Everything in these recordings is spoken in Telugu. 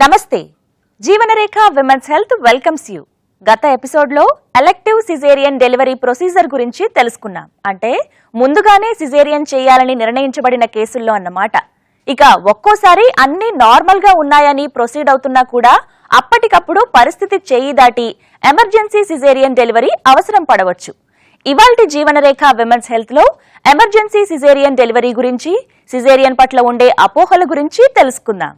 నమస్తే జీవనరేఖ విమెన్స్ హెల్త్ వెల్కమ్స్ యూ. గత ఎపిసోడ్లో ఎలెక్టివ్ సిజేరియన్ డెలివరీ ప్రొసీజర్ గురించి తెలుసుకున్నాం. అంటే ముందుగానే సిజేరియన్ చేయాలని నిర్ణయించబడిన కేసుల్లో అన్నమాట. ఇక ఒక్కోసారి అన్ని నార్మల్ గా ఉన్నాయని ప్రొసీడ్ అవుతున్నా కూడా అప్పటికప్పుడు పరిస్థితి చేయి దాటి ఎమర్జెన్సీ సిజేరియన్ డెలివరీ అవసరం పడవచ్చు. ఇవాల్టి జీవనరేఖ విమెన్స్ హెల్త్ లో ఎమర్జెన్సీ సిజేరియన్ డెలివరీ గురించి, సిజేరియన్ పట్ల ఉండే అపోహల గురించి తెలుసుకుందాం.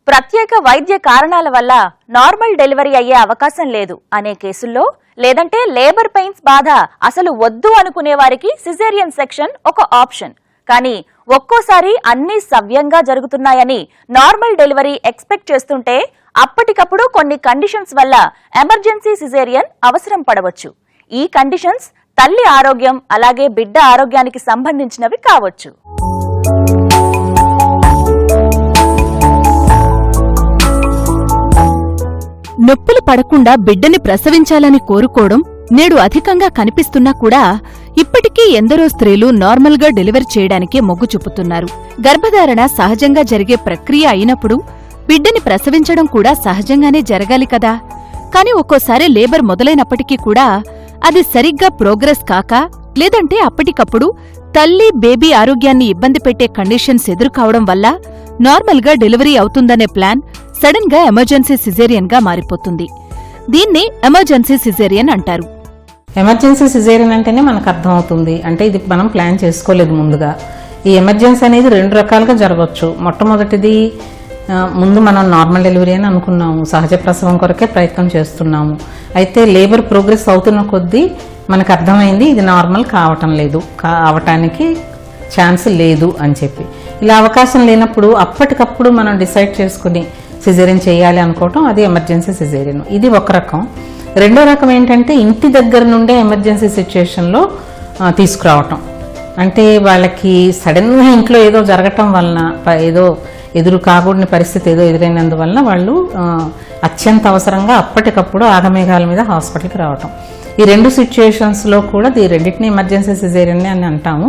ప్రత్యేక వైద్య కారణాల వల్ల నార్మల్ డెలివరీ అయ్యే అవకాశం లేదు అనే కేసుల్లో, లేదంటే లేబర్ పెయిన్స్ బాధ అసలు వద్దు అనుకునే వారికి సిజేరియన్ సెక్షన్ ఒక ఆప్షన్. కానీ ఒక్కోసారి అన్ని సవ్యంగా జరుగుతున్నాయని నార్మల్ డెలివరీ ఎక్స్పెక్ట్ చేస్తుంటే అప్పటికప్పుడు కొన్ని కండిషన్స్ వల్ల ఎమర్జెన్సీ సిజేరియన్ అవసరం పడవచ్చు. ఈ కండిషన్స్ తల్లి ఆరోగ్యం అలాగే బిడ్డ ఆరోగ్యానికి సంబంధించినవి కావచ్చు. నొప్పులు పడకుండా బిడ్డని ప్రసవించాలని కోరుకోవడం నేడు అధికంగా కనిపిస్తున్నా కూడా ఇప్పటికీ ఎందరో స్త్రీలు నార్మల్గా డెలివరీ చేయడానికే మొగ్గు చూపుతున్నారు. గర్భధారణ సహజంగా జరిగే ప్రక్రియ అయినప్పుడు బిడ్డని ప్రసవించడం కూడా సహజంగానే జరగాలి కదా. కాని ఒక్కోసారి లేబర్ మొదలైనప్పటికీ కూడా అది సరిగ్గా ప్రోగ్రెస్ కాక, లేదంటే అప్పటికప్పుడు తల్లి బేబీ ఆరోగ్యాన్ని ఇబ్బంది పెట్టే కండిషన్స్ ఎదురుకావడం వల్ల నార్మల్గా డెలివరీ అవుతుందనే ప్లాన్ సడన్ గా ఎమర్జెన్సీ సిజేరియన్ గా మారిపోతుంది. దీన్ని ఎమర్జెన్సీ సిజేరియన్ అంటారు. ఎమర్జెన్సీ సిజేరియన్ అంటేనే మనకు అర్థమవుతుంది, అంటే ఇది మనం ప్లాన్ చేసుకోలేదు ముందుగా. ఈ ఎమర్జెన్సీ అనేది రెండు రకాలుగా జరగవచ్చు. మొట్టమొదటిది, ముందు మనం నార్మల్ డెలివరీ అని అనుకున్నాము, సహజ ప్రసవం కొరకే ప్రయత్నం చేస్తున్నాము. అయితే లేబర్ ప్రోగ్రెస్ అవుతున్న కొద్దీ మనకు అర్థమైంది ఇది నార్మల్ కావటం లేదు, అవటానికి ఛాన్స్ లేదు అని చెప్పి. ఇలా అవకాశం లేనప్పుడు అప్పటికప్పుడు మనం డిసైడ్ చేసుకుని సిజేరియన్ చేయాలి అనుకోవటం, అది ఎమర్జెన్సీ సిజేరియన్. ఇది ఒక రకం. రెండో రకం ఏంటంటే ఇంటి దగ్గర నుండే ఎమర్జెన్సీ సిచ్యుయేషన్లో తీసుకురావటం. అంటే వాళ్ళకి సడన్గా ఇంట్లో ఏదో జరగటం వలన, ఏదో ఎదురు కాకూడని పరిస్థితి ఏదో ఎదురైనందువలన వాళ్ళు అత్యంత అవసరంగా అప్పటికప్పుడు ఆగమేఘాల మీద హాస్పిటల్కి రావటం. ఈ రెండు సిచ్యుయేషన్స్లో కూడా ఈ రెండింటిని ఎమర్జెన్సీ సిజేరియన్ అని అంటాము.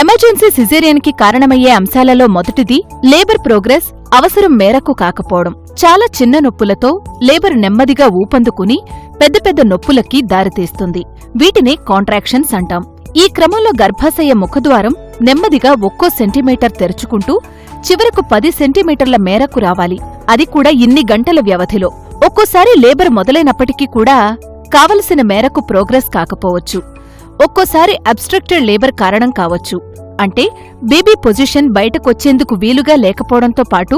ఎమర్జెన్సీ సిజేరియన్ కి కారణమయ్యే అంశాలలో మొదటిది లేబర్ ప్రోగ్రెస్ అవసరం మేరకు కాకపోవడం. చాలా చిన్న నొప్పులతో లేబర్ నెమ్మదిగా ఊపందుకుని పెద్ద పెద్ద నొప్పులకి దారితీస్తుంది. వీటిని కాంట్రాక్షన్స్ అంటాం. ఈ క్రమంలో గర్భాశయ ముఖద్వారం నెమ్మదిగా ఒక్కో సెంటీమీటర్ తెరుచుకుంటూ చివరకు 10 సెంటీమీటర్ల మేరకు రావాలి. అది కూడా ఇన్ని గంటల వ్యవధిలో. ఒక్కోసారి లేబర్ మొదలైనప్పటికీ కూడా కావలసిన మేరకు ప్రోగ్రెస్ కాకపోవచ్చు. ఒక్కోసారి అబ్స్ట్రక్టెడ్ లేబర్ కారణం కావచ్చు. అంటే బేబీ పొజిషన్ బయటకొచ్చేందుకు వీలుగా లేకపోవడంతో పాటు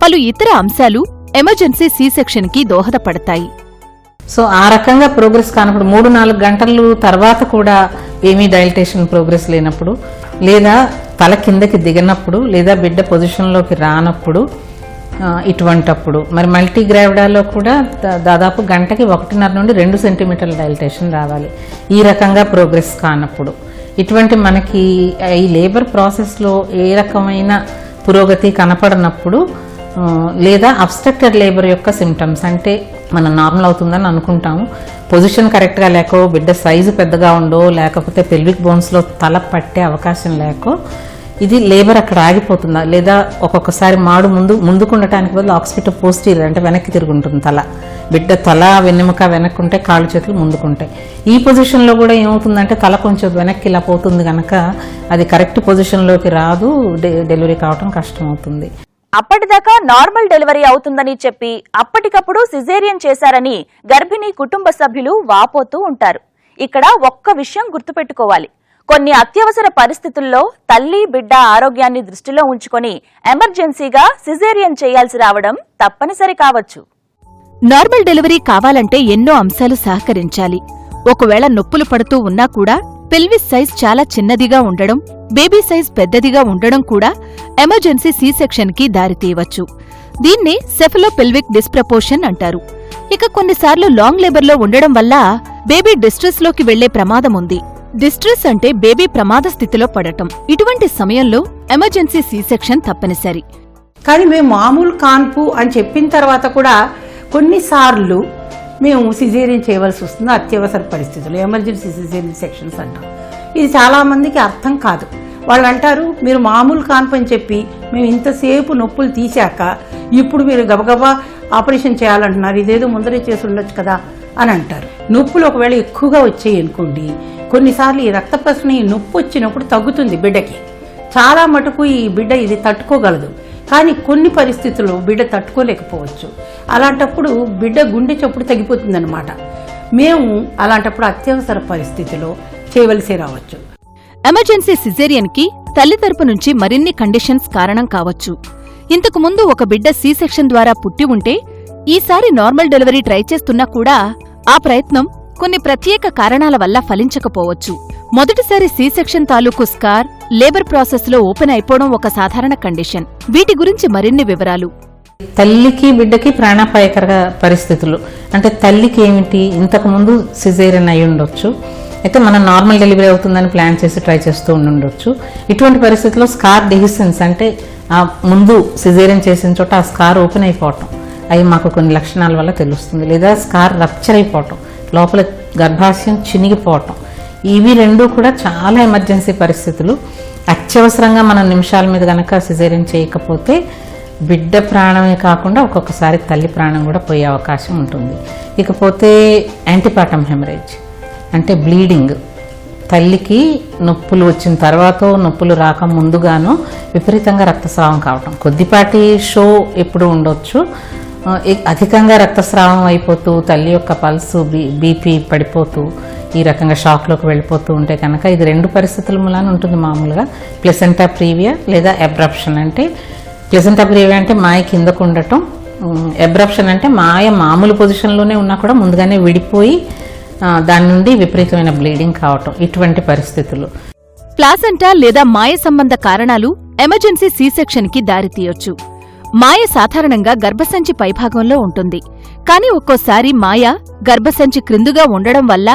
పలు ఇతర అంశాలు ఎమర్జెన్సీ సి సెక్షన్ కి దోహదపడతాయి. సో ఆ రకంగా ప్రోగ్రెస్ కానప్పుడు 3-4 గంటలు తర్వాత కూడా ఏమీ డైలటేషన్ ప్రోగ్రెస్ లేనప్పుడు, లేదా తల కిందకి దిగనప్పుడు, లేదా బిడ్డ పొజిషన్లోకి రానప్పుడు, ఇటువంటప్పుడు మరి మల్టీగ్రావిడాలో కూడా దాదాపు గంటకి 1.5 నుండి 2 సెంటీమీటర్ల డైలటేషన్ రావాలి. ఈ రకంగా ప్రోగ్రెస్ కానప్పుడు, ఇటువంటి మనకి ఈ లేబర్ ప్రాసెస్లో ఏ రకమైన పురోగతి కనపడనప్పుడు, లేదా అబ్స్ట్రక్టెడ్ లేబర్ యొక్క సిమ్టమ్స్, అంటే మనం నార్మల్ అవుతుందని అనుకుంటాము, పొజిషన్ కరెక్ట్గా లేకో, బిడ్డ సైజు పెద్దగా ఉండో, లేకపోతే పెల్విక్ బోన్స్లో తల పట్టే అవకాశం లేకో ఇది లేబర్ అక్కడ ఆగిపోతుందా, లేదా ఒక్కొక్కసారి మాడు ముందుకుండటానికి బదులు ఆక్సిపిటో పోస్టీరియర్ అంటే వెనక్కి తిరుగుంటుంది తల. బిడ్డ తల వెన్నెముక వెనక్కుంటే కాళ్ళు చేతులు ముందుకుంటాయి. ఈ పొజిషన్లో కూడా ఏమవుతుందంటే తల కొంచెం వెనక్కి ఇలా పోతుంది కనుక అది కరెక్ట్ పొజిషన్లోకి రాదు, డెలివరీ కావటం కష్టమవుతుంది. అప్పటిదాకా నార్మల్ డెలివరీ అవుతుందని చెప్పి అప్పటికప్పుడు సిజేరియన్ చేశారని గర్భిణీ కుటుంబ సభ్యులు వాపోతూ ఉంటారు. ఇక్కడ ఒక్క విషయం గుర్తుపెట్టుకోవాలి. కొన్ని అత్యవసర పరిస్థితుల్లో తల్లి బిడ్డ ఆరోగ్యాన్ని దృష్టిలో ఉంచుకొని ఎమర్జెన్సీగా సిజేరియన్ చేయాల్సి రావడం తప్పనిసరి కావచ్చు. నార్మల్ డెలివరీ కావాలంటే ఎన్నో అంశాలు సహకరించాలి. ఒకవేళ నొప్పులు పడుతూ ఉన్నా కూడా పెల్విస్ సైజ్ చాలా చిన్నదిగా ఉండడం, బేబీ సైజ్ పెద్దదిగా ఉండడం కూడా ఎమర్జెన్సీ సి సెక్షన్ కి దారితీయవచ్చు. దీన్నే సెఫలోపెల్విక్ డిస్ప్రపోర్షన్ అంటారు. ఇక కొన్నిసార్లు లాంగ్ లేబర్లో ఉండడం వల్ల బేబీ డిస్ట్రెస్ లోకి వెళ్లే ప్రమాదం ఉంది. డిస్ట్రెస్ అంటే బేబీ ప్రమాద స్థితిలో పడటం. ఇటువంటి సమయంలో ఎమర్జెన్సీ సి సెక్షన్ తప్పనిసరి. కానీ మేము మామూలు కాన్పు అని చెప్పిన తర్వాత కూడా కొన్నిసార్లు మేము సిజేరియన్ చేయవలసి వస్తుంది అత్యవసర పరిస్థితులు, ఎమర్జెన్సీ సిజేరియన్ సెక్షన్స్ అంటాం. ఇది చాలామందికి అర్థం కాదు. వాళ్ళు అంటారు మీరు మామూలు కాన్పు అని చెప్పి మేము ఇంతసేపు నొప్పులు తీశాక ఇప్పుడు మీరు గబగబా ఆపరేషన్ చేయాలంటున్నారు, ఇదేదో ముందరే చేసి ఉండొచ్చు కదా అని అంటారు. నొప్పులు ఒకవేళ ఎక్కువగా వచ్చాయి అనుకోండి, కొన్నిసార్లు ఈ రక్త ప్రసరణ ఈ నొప్పి వచ్చినప్పుడు తగ్గుతుంది బిడ్డకి. చాలా మటుకు ఈ బిడ్డ ఇది తట్టుకోగలదు, కానీ కొన్ని పరిస్థితుల్లో బిడ్డ తట్టుకోలేకపోవచ్చు. అలాంటప్పుడు బిడ్డ గుండె చప్పుడు తగ్గిపోతుందన్నమాట. మేము అలాంటప్పుడు అత్యవసర పరిస్థితిలో చేయవలసి రావచ్చు. ఎమర్జెన్సీ సిజేరియన్ కి తల్లి తరపు నుంచి మరిన్ని కండిషన్స్ కారణం కావచ్చు. ఇంతకు ముందు ఒక బిడ్డ సి సెక్షన్ ద్వారా పుట్టి ఉంటే ఈసారి నార్మల్ డెలివరీ ట్రై చేస్తున్నా కూడా ఆ ప్రయత్నం కొన్ని ప్రత్యేక కారణాల వల్ల ఫలించకపోవచ్చు. మొదటిసారి సి సెక్షన్ తాలూకు స్కార్ లేబర్ ప్రాసెస్ లో ఓపెన్ అయిపోవడం ఒక సాధారణ కండిషన్. వీటి గురించి మరిన్ని వివరాలు. తల్లికి బిడ్డకి ప్రాణాపాయకర పరిస్థితులు అంటే తల్లికి ఏమిటి, ఇంతకు ముందు సిజేరియన్ అయి ఉండొచ్చు, అయితే మనం నార్మల్ డెలివరీ అవుతుందని ప్లాన్ చేసి ట్రై చేస్తూ ఉండొచ్చు. ఇటువంటి పరిస్థితుల్లో స్కార్ డెహిసెన్స్ అంటే ఆ ముందు సిజేరియన్ చేసిన చోట ఆ స్కార్ ఓపెన్ అయిపోవటం, అవి మాకు కొన్ని లక్షణాల వల్ల తెలుస్తుంది. లేదా స్కార్ రప్చర్ అయిపోవటం, లోపల గర్భాశయం చినిగిపోవటం, ఇవి రెండు కూడా చాలా ఎమర్జెన్సీ పరిస్థితులు. అత్యవసరంగా మనం నిమిషాల మీద కనుక సిజేరియన్ చేయకపోతే బిడ్డ ప్రాణమే కాకుండా ఒక్కొక్కసారి తల్లి ప్రాణం కూడా పోయే అవకాశం ఉంటుంది. ఇకపోతే యాంటీపార్టమ్ హెమరేజ్ అంటే బ్లీడింగ్, తల్లికి నొప్పులు వచ్చిన తర్వాత నొప్పులు రాక ముందుగాను విపరీతంగా రక్తస్రావం కావటం. కొద్దిపాటి షో ఎప్పుడు ఉండొచ్చు, అధికంగా రక్తస్రావం అయిపోతూ తల్లి యొక్క పల్సు బీపీ పడిపోతూ ఈ రకంగా షాక్లోకి వెళ్ళిపోతూ ఉంటే కనుక ఇది రెండు పరిస్థితుల మూలాన ఉంటుంది. మామూలుగా ప్లెసెంటా ప్రీవియా లేదా అబ్రప్షన్. అంటే ప్లెసెంటా ప్రీవియా అంటే మాయ కిందకు ఉండటం, అబ్రప్షన్ అంటే మాయ మామూలు పొజిషన్లోనే ఉన్నా కూడా ముందుగానే విడిపోయి దాని నుండి విపరీతమైన బ్లీడింగ్ కావటం, ఇటువంటి పరిస్థితులు. ప్లాసెంటా లేదా మాయ సంబంధ కారణాలు ఎమర్జెన్సీ సి సెక్షన్ కి దారితీయొచ్చు. మాయ సాధారణంగా గర్భసంచి పైభాగంలో ఉంటుంది, కానీ ఒక్కోసారి మాయ గర్భసంచి క్రిందుగా ఉండడం వల్ల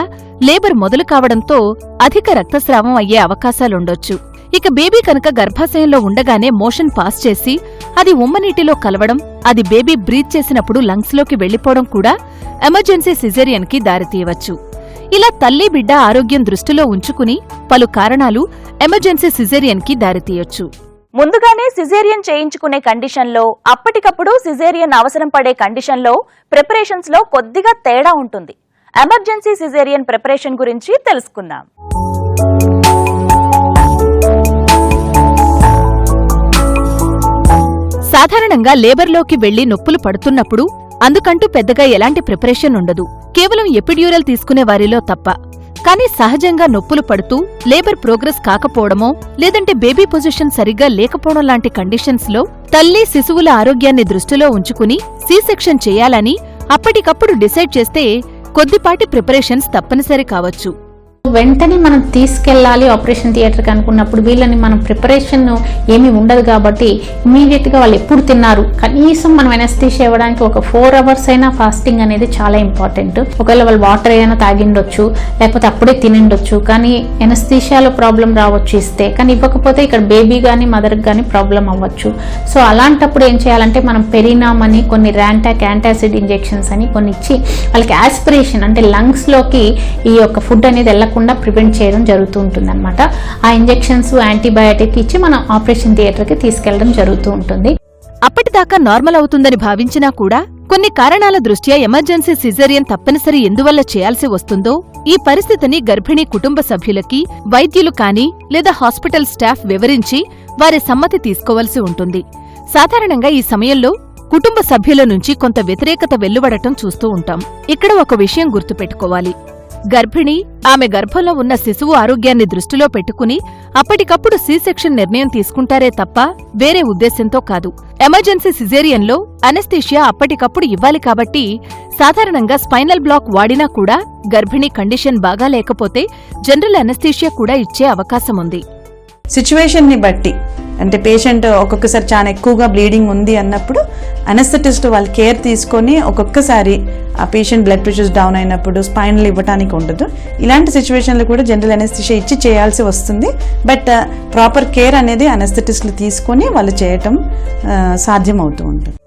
లేబర్ మొదలు కావడంతో అధిక రక్తస్రావం అయ్యే అవకాశాలుండొచ్చు. ఇక బేబీ కనుక గర్భాశయంలో ఉండగానే మోషన్ పాస్ చేసి అది ఉమ్మనీటిలో కలవడం, అది బేబీ బ్రీత్ చేసినప్పుడు లంగ్స్లోకి వెళ్లిపోవడం కూడా ఎమర్జెన్సీ సిజేరియన్ కి దారితీయవచ్చు. ఇలా తల్లి బిడ్డ ఆరోగ్యం దృష్టిలో ఉంచుకుని పలు కారణాలు ఎమర్జెన్సీ సిజేరియన్ కి దారితీయొచ్చు. ముందుగానే సిజేరియన్ చేయించుకునే కండిషన్లో, అప్పటికప్పుడు సిజేరియన్ అవసరం పడే కండిషన్లో ప్రిపరేషన్స్ లో కొద్దిగా తేడా ఉంటుంది. ఎమర్జెన్సీ సిజేరియన్ ప్రిపరేషన్ గురించి తెలుసుకుందాం. సాధారణంగా లేబర్లోకి వెళ్లి నొప్పులు పడుతున్నప్పుడు అందుకంటూ పెద్దగా ఎలాంటి ప్రిపరేషన్ ఉండదు, కేవలం ఎపిడ్యూరల్ తీసుకునే వారిలో తప్ప. కానీ సహజంగా నొప్పులు పడుతూ లేబర్ ప్రోగ్రెస్ కాకపోవడమో లేదంటే బేబీ పొజిషన్ సరిగ్గా లేకపోవడం లాంటి కండిషన్స్ లో తల్లి శిశువుల ఆరోగ్యాన్ని దృష్టిలో ఉంచుకుని సి సెక్షన్ చేయాలని అప్పటికప్పుడు డిసైడ్ చేస్తే కొద్దిపాటి ప్రిపరేషన్స్ తప్పనిసరి కావచ్చు. వెంటనే మనం తీసుకెళ్లాలి ఆపరేషన్ థియేటర్కి అనుకున్నప్పుడు వీళ్ళని మనం ప్రిపరేషన్ ఏమీ ఉండదు కాబట్టి ఇమీడియట్గా వాళ్ళు ఎప్పుడు తిన్నారు, కనీసం మనం ఎనస్థీషియా ఇవ్వడానికి ఒక 4 hours అయినా ఫాస్టింగ్ అనేది చాలా ఇంపార్టెంట్. ఒకవేళ వాళ్ళు వాటర్ అయినా తాగిండొచ్చు, లేకపోతే అప్పుడే తినిండొచ్చు, కానీ ఎనస్థీషియాలో ప్రాబ్లం రావచ్చు ఇస్తే, కానీ ఇవ్వకపోతే ఇక్కడ బేబీ కానీ మదర్కి కానీ ప్రాబ్లం అవ్వచ్చు. సో అలాంటప్పుడు ఏం చేయాలంటే మనం పెరినామ్ అని కొన్ని ర్యాంటాక్ యాంటాసిడ్ ఇంజెక్షన్స్ అని కొన్ని ఇచ్చి వాళ్ళకి ఆస్పిరేషన్ అంటే లంగ్స్లోకి ఈ యొక్క ఫుడ్ అనేది వెళ్ళకుండా ప్రివెంట్ చేయడం జరుగుతూ ఉంటుంది అనమాట. ఆ ఇంజెక్షన్స్ యాంటీబయాటిక్ ఇచ్చి మనం ఆపరేషన్ థియేటర్కి తీసుకెళ్లడం జరుగుతూ ఉంటుంది. అప్పటిదాకా నార్మల్ అవుతుందని భావించినా కూడా కొన్ని కారణాల దృష్ట్యా ఎమర్జెన్సీ సిజేరియన్ తప్పనిసరి ఎందువల్ల చేయాల్సి వస్తుందో ఈ పరిస్థితిని గర్భిణీ కుటుంబ సభ్యులకి వైద్యులు కానీ లేదా హాస్పిటల్ స్టాఫ్ వివరించి వారి సమ్మతి తీసుకోవలసి ఉంటుంది. సాధారణంగా ఈ సమయంలో కుటుంబ సభ్యుల నుంచి కొంత వ్యతిరేకత వెల్లువడటం చూస్తూ ఉంటాం. ఇక్కడ ఒక విషయం గుర్తుపెట్టుకోవాలి. గర్భిణి ఆమె గర్భంలో ఉన్న శిశువు ఆరోగ్యాన్ని దృష్టిలో పెట్టుకుని అప్పటికప్పుడు సి సెక్షన్ నిర్ణయం తీసుకుంటారే తప్ప వేరే ఉద్దేశంతో కాదు. ఎమర్జెన్సీ సిజేరియన్లో అనెస్థీషియా అప్పటికప్పుడు ఇవ్వాలి కాబట్టి సాధారణంగా స్పైనల్ బ్లాక్ వాడినా కూడా గర్భిణీ కండిషన్ బాగా లేకపోతే జనరల్ అనెస్థీషియా కూడా ఇచ్చే అవకాశం ఉంది. సిచ్యువేషన్ ని బట్టి అంటే పేషెంట్ ఒక్కొక్కసారి చాలా ఎక్కువగా బ్లీడింగ్ ఉంది అన్నప్పుడు అనస్థెటిస్ట్ వాళ్ళు కేర్ తీసుకొని ఒక్కొక్కసారి ఆ పేషెంట్ బ్లడ్ ప్రెషర్స్ డౌన్ అయినప్పుడు స్పైనల్ ఇవ్వడానికి ఉండదు. ఇలాంటి సిచ్యువేషన్లో కూడా జనరల్ అనస్థిషియా ఇచ్చి చేయాల్సి వస్తుంది. బట్ ప్రాపర్ కేర్ అనేది అనస్థెటిస్టులు తీసుకొని వాళ్ళు చేయటం సాధ్యం అవుతూ ఉంటుంది.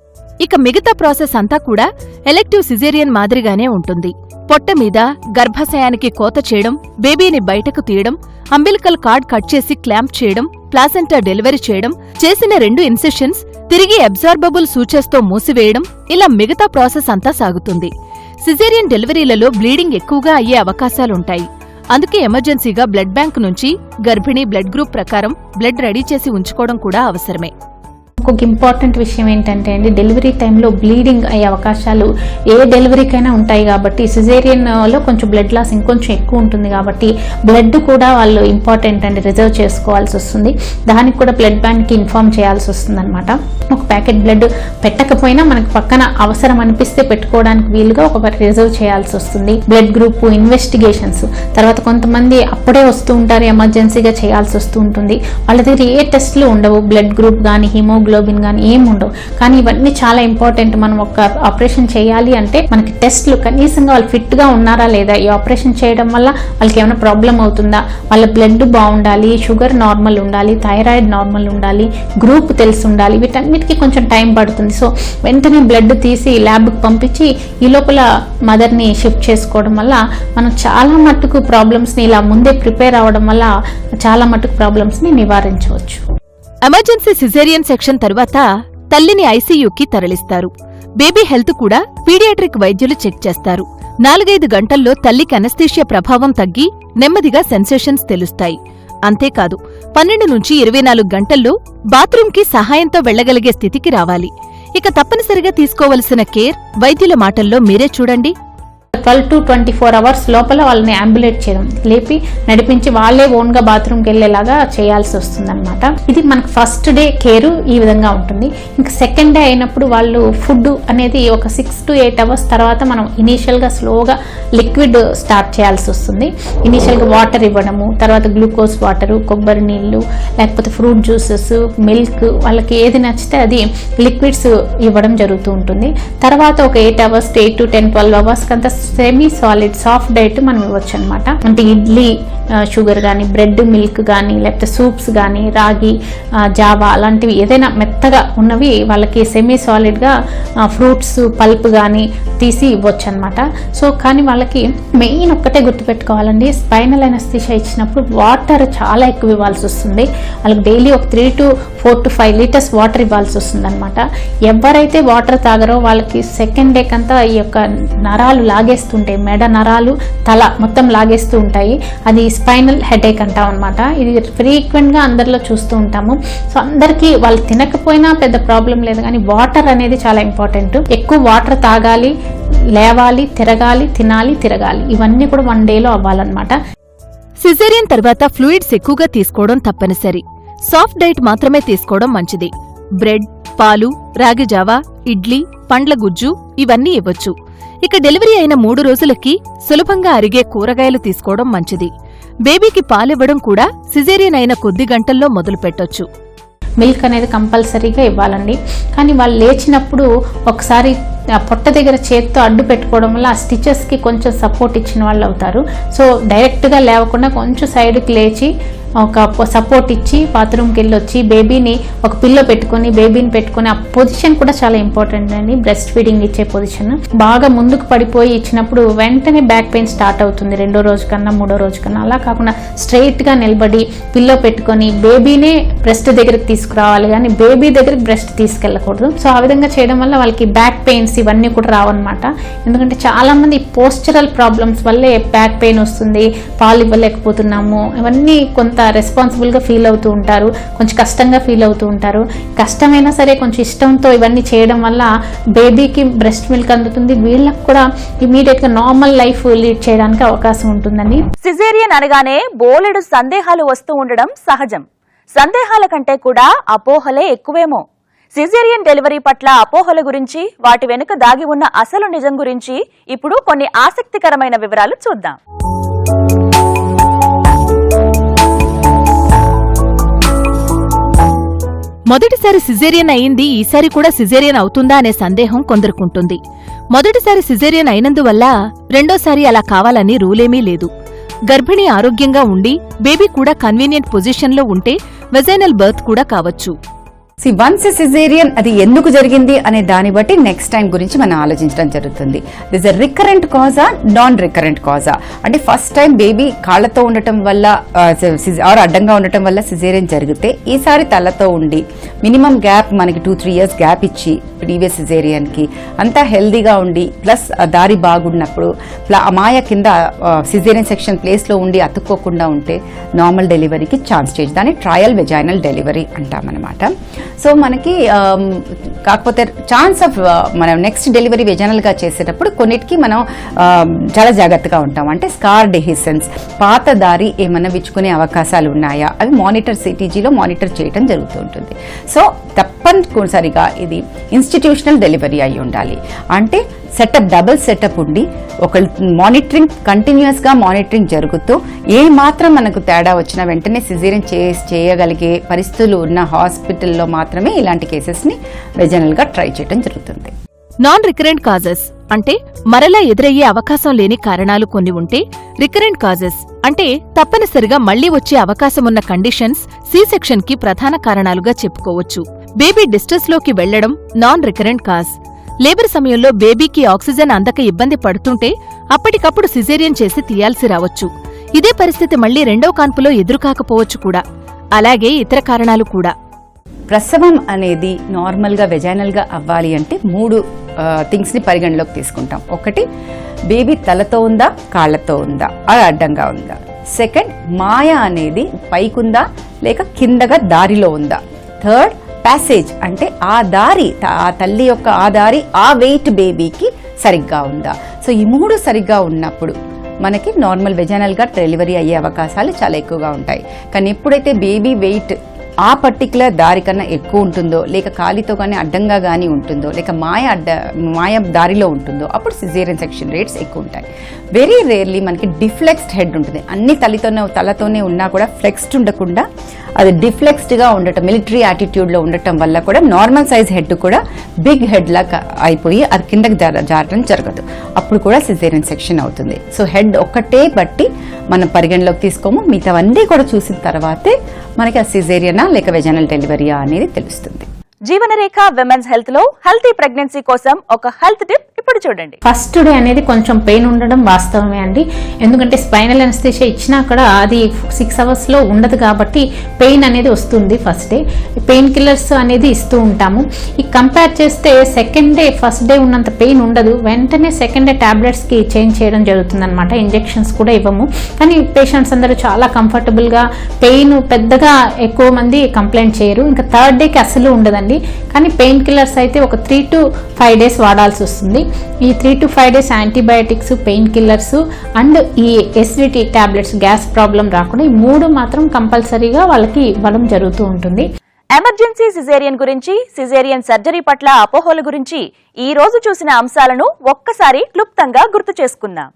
ఇక మిగతా ప్రాసెస్ అంతా కూడా ఎలెక్టివ్ సిజేరియన్ మాదిరిగానే ఉంటుంది. పొట్ట మీద గర్భాశయానికి కోత చేయడం, బేబీని బయటకు తీయడం, అంబిలికల్ కార్డ్ కట్ చేసి క్లాంప్ చేయడం, ప్లాసెంటా డెలివరీ చేయడం, చేసిన 2 ఇన్సెషన్స్ తిరిగి అబ్జార్బబుల్ సూచర్స్తో మూసివేయడం, ఇలా మిగతా ప్రాసెస్ అంతా సాగుతుంది. సిజేరియన్ డెలివరీలలో బ్లీడింగ్ ఎక్కువగా అయ్యే అవకాశాలుంటాయి. అందుకే ఎమర్జెన్సీగా బ్లడ్ బ్యాంక్ నుంచి గర్భిణీ బ్లడ్ గ్రూప్ ప్రకారం బ్లడ్ రెడీ చేసి ఉంచుకోవడం కూడా అవసరమే. ఇంకొక ఇంపార్టెంట్ విషయం ఏంటంటే అండి, డెలివరీ టైంలో బ్లీడింగ్ అయ్యే అవకాశాలు ఏ డెలివరీకైనా ఉంటాయి కాబట్టి సిజేరియన్లో కొంచెం బ్లడ్ లాస్ ఇంకొంచెం ఎక్కువ ఉంటుంది కాబట్టి బ్లడ్ కూడా వాళ్ళు ఇంపార్టెంట్ అండి రిజర్వ్ చేసుకోవాల్సి వస్తుంది. దానికి కూడా బ్లడ్ బ్యాంక్కి ఇన్ఫార్మ్ చేయాల్సి వస్తుంది అనమాట. ఒక ప్యాకెట్ బ్లడ్ పెట్టకపోయినా మనకు పక్కన అవసరం అనిపిస్తే పెట్టుకోవడానికి వీలుగా ఒక రిజర్వ్ చేయాల్సి వస్తుంది. బ్లడ్ గ్రూప్ ఇన్వెస్టిగేషన్స్ తర్వాత కొంతమంది అప్పుడే వస్తూ ఉంటారు, ఎమర్జెన్సీగా చేయాల్సి వస్తూ ఉంటుంది. వాళ్ళ దగ్గర ఏ టెస్ట్లు ఉండవు, బ్లడ్ గ్రూప్ కానీ హిమోగ్లోబిన్ కానీ ఏం ఉండవు. కానీ ఇవన్నీ చాలా ఇంపార్టెంట్. మనం ఒక ఆపరేషన్ చేయాలి అంటే మనకి టెస్ట్లు కనీసంగా వాళ్ళు ఫిట్ గా ఉన్నారా లేదా, ఈ ఆపరేషన్ చేయడం వల్ల వాళ్ళకి ఏమైనా ప్రాబ్లం అవుతుందా, వాళ్ళ బ్లడ్ బాగుండాలి, షుగర్ నార్మల్ ఉండాలి, థైరాయిడ్ నార్మల్ ఉండాలి, గ్రూప్ తెలిసి ఉండాలి. వీటన్నిటికీ కొంచెం టైం పడుతుంది. సో వెంటనే బ్లడ్ తీసి ల్యాబ్కి పంపించి ఈ లోపల మదర్ని షిఫ్ట్ చేసుకోవడం వల్ల మనం చాలా మట్టుకు ప్రాబ్లమ్స్ని ఇలా ముందే ప్రిపేర్ అవ్వడం వల్ల చాలా మట్టుకు ప్రాబ్లమ్స్ని నివారించవచ్చు. ఎమర్జెన్సీ సిజేరియన్ సెక్షన్ తరువాత తల్లిని ఐసీయూకి తరలిస్తారు. బేబీ హెల్త్ కూడా పీడియాట్రిక్ వైద్యులు చెక్ చేస్తారు. 4-5 గంటల్లో తల్లికి అనస్థీషియా ప్రభావం తగ్గి నెమ్మదిగా సెన్సేషన్స్ తెలుస్తాయి. అంతేకాదు 12 నుంచి 24 గంటల్లో బాత్రూంకి సహాయంతో వెళ్లగలిగే స్థితికి రావాలి. ఇక తప్పనిసరిగా తీసుకోవలసిన కేర్ వైద్యుల మాటల్లో మీరే చూడండి. 12 to 24 అవర్స్ లోపల వాళ్ళని అంబులేట్ చేయడం, లేపి నడిపించి వాళ్ళే ఓన్గా బాత్రూమ్కి వెళ్ళేలాగా చేయాల్సి వస్తుంది అనమాట. ఇది మనకు ఫస్ట్ డే కేరు ఈ విధంగా ఉంటుంది. ఇంకా సెకండ్ డే అయినప్పుడు వాళ్ళు ఫుడ్ అనేది ఒక 6 to 8 అవర్స్ తర్వాత మనం ఇనీషియల్గా స్లోగా లిక్విడ్ స్టార్ట్ చేయాల్సి వస్తుంది. ఇనీషియల్గా వాటర్ ఇవ్వడము, తర్వాత గ్లూకోజ్ వాటరు, కొబ్బరి నీళ్ళు, లేకపోతే ఫ్రూట్ జ్యూసెస్, మిల్క్, వాళ్ళకి ఏది నచ్చితే అది లిక్విడ్స్ ఇవ్వడం జరుగుతూ ఉంటుంది. తర్వాత ఒక 8 అవర్స్ 8 to 10, 12 అవర్స్ కంతా సెమీ సాలిడ్ సాఫ్ట్ డైట్ మనం ఇవ్వచ్చు అనమాట. అంటే ఇడ్లీ షుగర్ కానీ, బ్రెడ్ మిల్క్ కానీ, లేకపోతే సూప్స్ కానీ, రాగి జావా అలాంటివి ఏదైనా మెత్తగా ఉన్నవి వాళ్ళకి సెమీ సాలిడ్గా ఫ్రూట్స్ పల్ప్ కానీ తీసి ఇవ్వచ్చు అనమాట. సో కానీ వాళ్ళకి మెయిన్ ఒక్కటే గుర్తుపెట్టుకోవాలండి, స్పైనల్ అనస్థీషియా ఇచ్చినప్పుడు వాటర్ చాలా ఎక్కువ ఇవ్వాల్సి వస్తుంది. వాళ్ళకి డైలీ ఒక 3 to 4 to 5 లీటర్స్ వాటర్ ఇవ్వాల్సి వస్తుంది అనమాట. ఎవరైతే వాటర్ తాగరో వాళ్ళకి సెకండ్ డే కంతా ఈ యొక్క నరాలు లాగేస్తుంటాయి, మెడ నరాలు తల మొత్తం లాగేస్తూ ఉంటాయి. అది స్పైనల్ హెడేక్ అంటాం అనమాట. ఇది ఫ్రీక్వెంట్గా అందరిలో చూస్తూ ఉంటాము. సో అందరికీ వాళ్ళు తినకపోయినా పెద్ద ప్రాబ్లం లేదు, కానీ వాటర్ అనేది చాలా ఇంపార్టెంట్. ఎక్కువ వాటర్ తాగాలి, లేవాలి, తిరగాలి, తినాలి, తిరగాలి, ఇవన్నీ కూడా 1 డేలో అవ్వాలన్నమాట. సిజేరియన్ తర్వాత ఫ్లూయిడ్స్ ఎక్కువగా తీసుకోవడం తప్పనిసరి. సాఫ్ట్ డైట్ మాత్రమే తీసుకోవడం మంచిది. బ్రెడ్, పాలు, రాగి జావా, ఇడ్లీ, పండ్ల గుజ్జు ఇవన్నీ ఇవ్వచ్చు. ఇక డెలివరీ అయిన 3 రోజులకి సులభంగా అరిగే కూరగాయలు తీసుకోవడం మంచిది. బేబీకి పాలివ్వడం కూడా సిజేరియన్ అయిన కొద్ది గంటల్లో మొదలు పెట్టొచ్చు. మిల్క్ అనేది కంపల్సరీగా ఇవ్వాలండి. కానీ వాళ్ళు లేచినప్పుడు ఒకసారి పొట్ట దగ్గర చేత్తో అడ్డు పెట్టుకోవడం వల్ల ఆ స్టిచెస్కి కొంచెం సపోర్ట్ ఇచ్చిన వాళ్ళు అవుతారు. సో డైరెక్ట్గా లేవకుండా కొంచెం సైడ్కి లేచి ఒక సపోర్ట్ ఇచ్చి బాత్రూమ్కి వెళ్ళి వచ్చి బేబీని ఒక పిల్లో పెట్టుకొని బేబీని పెట్టుకొని, ఆ పొజిషన్ కూడా చాలా ఇంపార్టెంట్ అండి. బ్రెస్ట్ ఫీడింగ్ ఇచ్చే పొజిషన్ బాగా ముందుకు పడిపోయి ఇచ్చినప్పుడు వెంటనే బ్యాక్ పెయిన్ స్టార్ట్ అవుతుంది 2వ రోజు కన్నా 3వ రోజు కన్నా. అలా కాకుండా స్ట్రైట్గా నిలబడి పిల్లో పెట్టుకొని బేబీనే బ్రెస్ట్ దగ్గరికి తీసుకురావాలి, కానీ బేబీ దగ్గరికి బ్రెస్ట్ తీసుకెళ్ళకూడదు. సో ఆ విధంగా చేయడం వల్ల వాళ్ళకి బ్యాక్ పెయిన్స్ ఇవన్నీ కూడా రావన్నమాట. ఎందుకంటే చాలా మంది పోస్చరల్ ప్రాబ్లమ్స్ వల్లే బ్యాక్ పెయిన్ వస్తుంది, పాలు ఇవ్వలేకపోతున్నాము, ఇవన్నీ కొంత రెస్పాన్సిబుల్గా ఫీల్ అవుతూ ఉంటారు, కొంచెం కష్టంగా ఫీల్ అవుతూ ఉంటారు. కష్టమైనా సరే కొంచెం ఇష్టంతో ఇవన్నీ చేయడం వల్ల బేబీకి బ్రెస్ట్ మిల్క్ అందుతుంది, వీళ్ళకి కూడా ఇమీడియట్గా నార్మల్ లైఫ్ లీడ్ చేయడానికి అవకాశం ఉంటుందండి. సిజేరియన్ అనగానే బోలెడు సందేహాలు వస్తూ ఉండడం సహజం. సందేహాల కంటే కూడా అపోహలే ఎక్కువేమో. సిజేరియన్ డెలివరీ పట్ల అపోహల గురించి, వాటి వెనుక దాగి ఉన్న అసలు నిజం గురించి ఇప్పుడు కొన్ని ఆసక్తికరమైన వివరాలు చూద్దాం. మొదటిసారి సిజేరియన్ అయింది ఈసారి కూడా సిజేరియన్ అవుతుందా అనే సందేహం కొందరుకుంటుంది. మొదటిసారి సిజేరియన్ అయినందువల్ల రెండోసారి అలా కావాలని రూలేమీ లేదు. గర్భిణి ఆరోగ్యంగా ఉండి బేబీ కూడా కన్వీనియంట్ పొజిషన్లో ఉంటే వెజైనల్ బర్త్ కూడా కావచ్చు. వన్స్ సిజేరియన్ అది ఎందుకు జరిగింది అనే దాన్ని బట్టి నెక్స్ట్ టైం గురించి మనం ఆలోచించడం జరుగుతుంది. This a recurrent cause, non recurrent cause. అంటే ఫస్ట్ టైం బేబీ కాళ్లతో ఉండటం వల్ల ఆర్ అడ్డంగా ఉండటం వల్ల సిజేరియన్ జరిగితే ఈసారి తలతో ఉండి మినిమం గ్యాప్ మనకి 2-3 years గ్యాప్ ఇచ్చి ప్రీవియస్ సిజేరియన్ కి అంతా హెల్దీగా ఉండి ప్లస్ దారి బాగున్నప్పుడు మాయ కింద సిజేరియన్ సెక్షన్ ప్లేస్ లో ఉండి అతుక్కోకుండా ఉంటే నార్మల్ డెలివరీకి ఛాన్స్ చేయొచ్చు. దాన్ని ట్రయల్ వెజైనల్ డెలివరీ అంటామన్నమాట. సో మనకి కాకపోతే ఛాన్స్ ఆఫ్ మనం నెక్స్ట్ డెలివరీ వెజనల్గా చేసేటప్పుడు కొన్నిటికి మనం చాలా జాగ్రత్తగా ఉంటాం. అంటే స్కార్ డెహిసెన్స్, పాత దారి ఏమన్నా విచ్చుకునే అవకాశాలు ఉన్నాయా అవి మానిటర్ సిటీజీలో మానిటర్ చేయడం జరుగుతూ ఉంటుంది. సో తప్పనిసరిగా ఇది ఇన్స్టిట్యూషనల్ డెలివరీ అయి ఉండాలి. అంటే సెటప్ డబుల్ సెటప్ ఉండి ఒక మానిటరింగ్ కంటిన్యూస్ గా మానిటరింగ్ జరుగుతూ ఏ మాత్రం మనకు తేడా వచ్చినా వెంటనే సిజేరియన్ చేయగలిగే పరిస్థితులు ఉన్న హాస్పిటల్లో మాత్రమే ఇలాంటి కేసెస్ ని వెజనల్ గా ట్రై చేయడం జరుగుతుంది. నాన్ రికరెంట్ కాజెస్ అంటే మరలా ఎదురయ్యే అవకాశం లేని కారణాలు కొన్ని ఉంటే, రికరెంట్ కాజెస్ అంటే తప్పనిసరిగా మళ్లీ వచ్చే అవకాశమున్న కండిషన్స్ సి సెక్షన్ కి ప్రధాన కారణాలుగా చెప్పుకోవచ్చు. బేబీ డిస్ట్రెస్ లోకి వెళ్లడం నాన్ రికరెంట్ కాజ్. లేబర్ సమయంలో బేబీకి ఆక్సిజన్ అందక ఇబ్బంది పడుతుంటే అప్పటికప్పుడు సిజేరియన్ చేసి తీయాల్సి రావచ్చు. ఇదే పరిస్థితి మళ్లీ రెండో కాన్పులో ఎదురుకాకపోవచ్చు కూడా. అలాగే ఇతర కారణాలు కూడా. ప్రసవం అనేది నార్మల్గా వెజైనల్గా అవ్వాలి అంటే 3 థింగ్స్ ని పరిగణలోకి తీసుకుంటాం. ఒకటి, బేబీ తలతో ఉందా, కాళ్లతో ఉందా, అది అడ్డంగా ఉందా. సెకండ్, మాయ అనేది పైకుందా లేక కిందగా దారిలో ఉందా. థర్డ్, ప్యాసేజ్ అంటే ఆ దారి, ఆ తల్లి యొక్క ఆ దారి ఆ వెయిట్ బేబీకి సరిగ్గా ఉందా. సో ఈ 3 సరిగ్గా ఉన్నప్పుడు మనకి నార్మల్ వెజైనల్గా డెలివరీ అయ్యే అవకాశాలు చాలా ఎక్కువగా ఉంటాయి. కానీ ఎప్పుడైతే బేబీ వెయిట్ ఆ పర్టికులర్ దారి కన్నా ఎక్కువ ఉంటుందో, లేక కాలితో కానీ అడ్డంగా కానీ ఉంటుందో, లేక మాయ దారిలో ఉంటుందో అప్పుడు సిజేరియన్ సెక్షన్ రేట్స్ ఎక్కువ ఉంటాయి. వెరీ రేర్లీ మనకి డిఫ్లెక్స్డ్ హెడ్ ఉంటుంది. అన్ని తలతోనే ఉన్నా కూడా ఫ్లెక్స్డ్ ఉండకుండా అది డిఫ్లెక్స్డ్గా ఉండటం, మిలిటరీ యాటిట్యూడ్లో ఉండటం వల్ల కూడా నార్మల్ సైజ్ హెడ్ కూడా బిగ్ హెడ్ లాగా అయిపోయి అది కిందకి జారడం జరగదు. అప్పుడు కూడా సిజేరియన్ సెక్షన్ అవుతుంది. సో హెడ్ ఒక్కటే బట్టి మనం పరిగణలోకి తీసుకోము. మిగతావన్నీ కూడా చూసిన తర్వాతే మనకి ఆ సిజేరియనా లేక వెజైనల్ డెలివరీయా అనేది తెలుస్తుంది. జీవనరేఖ విమెన్స్ హెల్త్ లో హెల్తీ ప్రెగ్నెన్సీ కోసం ఒక హెల్త్ టిప్ ఇప్పుడు చూడండి. ఫస్ట్ డే అనేది కొంచెం పెయిన్ ఉండడం వాస్తవమే అండి. ఎందుకంటే స్పైనల్ అనస్థీషియా ఇచ్చినా కూడా అది 6 hours లో ఉండదు కాబట్టి పెయిన్ అనేది వస్తుంది. ఫస్ట్ డే పెయిన్ కిల్లర్స్ అనేది ఇస్తూ ఉంటాము. ఈ కంపేర్ చేస్తే సెకండ్ డే ఫస్ట్ డే ఉన్నంత పెయిన్ ఉండదు. వెంటనే సెకండ్ డే టాబ్లెట్స్ కి చేంజ్ చేయడం జరుగుతుంది అనమాట. ఇంజెక్షన్స్ కూడా ఇవ్వము. కానీ పేషెంట్స్ అందరూ చాలా కంఫర్టబుల్ గా, పెయిన్ పెద్దగా ఎక్కువ మంది కంప్లైంట్ చేయరు. ఇంకా థర్డ్ డేకి అసలు ఉండదండి. కానీ పెయిన్ కిల్లర్స్ అయితే ఒక 3 to 5 days వాడాల్సి వస్తుంది. ఈ 3 to 5 days antibiotics, pain killers and ఈ ఎసిడిటీ టాబ్లెట్స్, గ్యాస్ ప్రాబ్లం రాకుండా ఈ 3 మాత్రం కంపల్సరీగా వాళ్ళకి ఇవ్వడం జరుగుతూ ఉంటుంది. ఎమర్జెన్సీ సిజేరియన్ గురించి, సిజేరియన్ సర్జరీ పట్ల అపోహల గురించి ఈ రోజు చూసిన అంశాలను ఒక్కసారి క్లుప్తంగా గుర్తు చేసుకుందాం.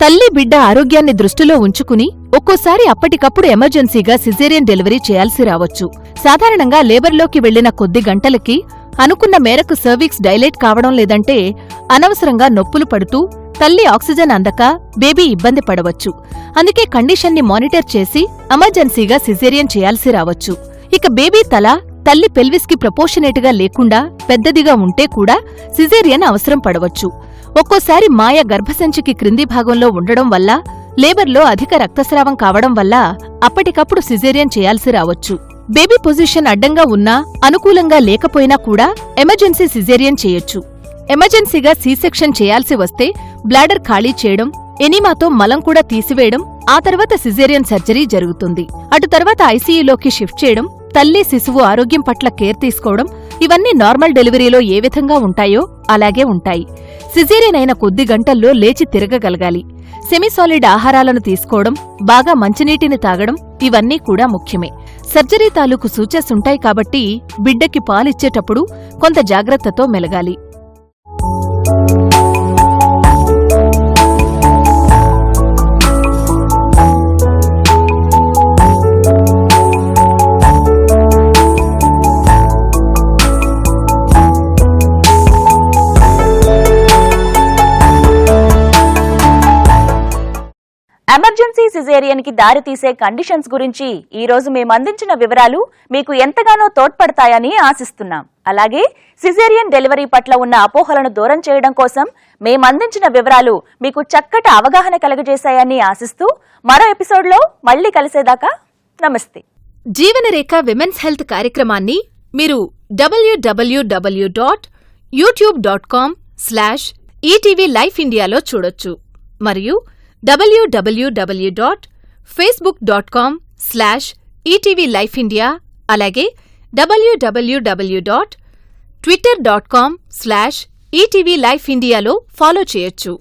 తల్లి బిడ్డ ఆరోగ్యాన్ని దృష్టిలో ఉంచుకుని ఒక్కోసారి అప్పటికప్పుడు ఎమర్జెన్సీగా సిజేరియన్ డెలివరీ చేయాల్సి రావచ్చు. సాధారణంగా లేబర్లోకి వెళ్లిన కొద్ది గంటలకి అనుకున్న మేరకు సర్వీక్స్ డైలేట్ కావడం లేదంటే అనవసరంగా నొప్పులు పడుతూ తల్లి ఆక్సిజన్ అందక బేబీ ఇబ్బంది పడవచ్చు. అందుకే కండిషన్ని మానిటర్ చేసి ఎమర్జెన్సీగా సిజేరియన్ చేయాల్సి రావచ్చు. ఇక బేబీ తల తల్లి పెల్విస్ కి ప్రపోర్షనేట్ గా లేకుండా పెద్దదిగా ఉంటే కూడా సిజేరియన్ అవసరం పడవచ్చు. ఒక్కోసారి మాయ గర్భసంచికి క్రింది భాగంలో ఉండడం వల్ల, లేబర్లో అధిక రక్తస్రావం కావడం వల్ల అప్పటికప్పుడు సిజేరియన్ చేయాల్సి రావచ్చు. బేబీ పొజిషన్ అడ్డంగా ఉన్నా, అనుకూలంగా లేకపోయినా కూడా ఎమర్జెన్సీ సిజేరియన్ చేయొచ్చు. ఎమర్జెన్సీగా సి సెక్షన్ చేయాల్సి వస్తే బ్లాడర్ ఖాళీ చేయడం, ఎనీమాతో మలం కూడా తీసివేయడం, ఆ తర్వాత సిజేరియన్ సర్జరీ జరుగుతుంది. అటు తర్వాత ఐసీయూలోకి షిఫ్ట్ చేయడం, తల్లి శిశువు ఆరోగ్యం పట్ల కేర్ తీసుకోవడం, ఇవన్నీ నార్మల్ డెలివరీలో ఏ విధంగా ఉంటాయో అలాగే ఉంటాయి. సిజేరియన్ అయిన కొద్ది గంటల్లో లేచి తిరగగలగాలి. సెమీసాలిడ్ ఆహారాలను తీసుకోవడం, బాగా మంచినీటిని తాగడం, ఇవన్నీ కూడా ముఖ్యమే. సర్జరీ తాలూకు సూచెస్ ఉంటాయి కాబట్టి బిడ్డకి పాలిచ్చేటప్పుడు కొంత జాగ్రత్తతో మెలగాలి. సిజేరియన్ కి దారి తీసే కండిషన్స్ గురించి ఈ రోజు మేము అందించిన వివరాలు మీకు ఎంతగానో తోడ్పడతాయని ఆశిస్తున్నాం. అలాగే సిజేరియన్ డెలివరీ పట్ల ఉన్న అపోహలను దూరం చేయడం కోసం మేము అందించిన వివరాలు మీకు చక్కటి అవగాహన కలుగజేశాయని ఆశిస్తూ మరో ఎపిసోడ్లో మళ్ళీ కలిసేదాకా నమస్తే. జీవనరేఖ విమెన్స్ హెల్త్ కార్యక్రమాన్ని మీరు www.youtube.com/ETV Life Indiaలో చూడొచ్చు మరియు www.facebook.com/ETV Life India అలాగే www.twitter.com/ETV Life Indiaలో ఫాలో చేయొచ్చు.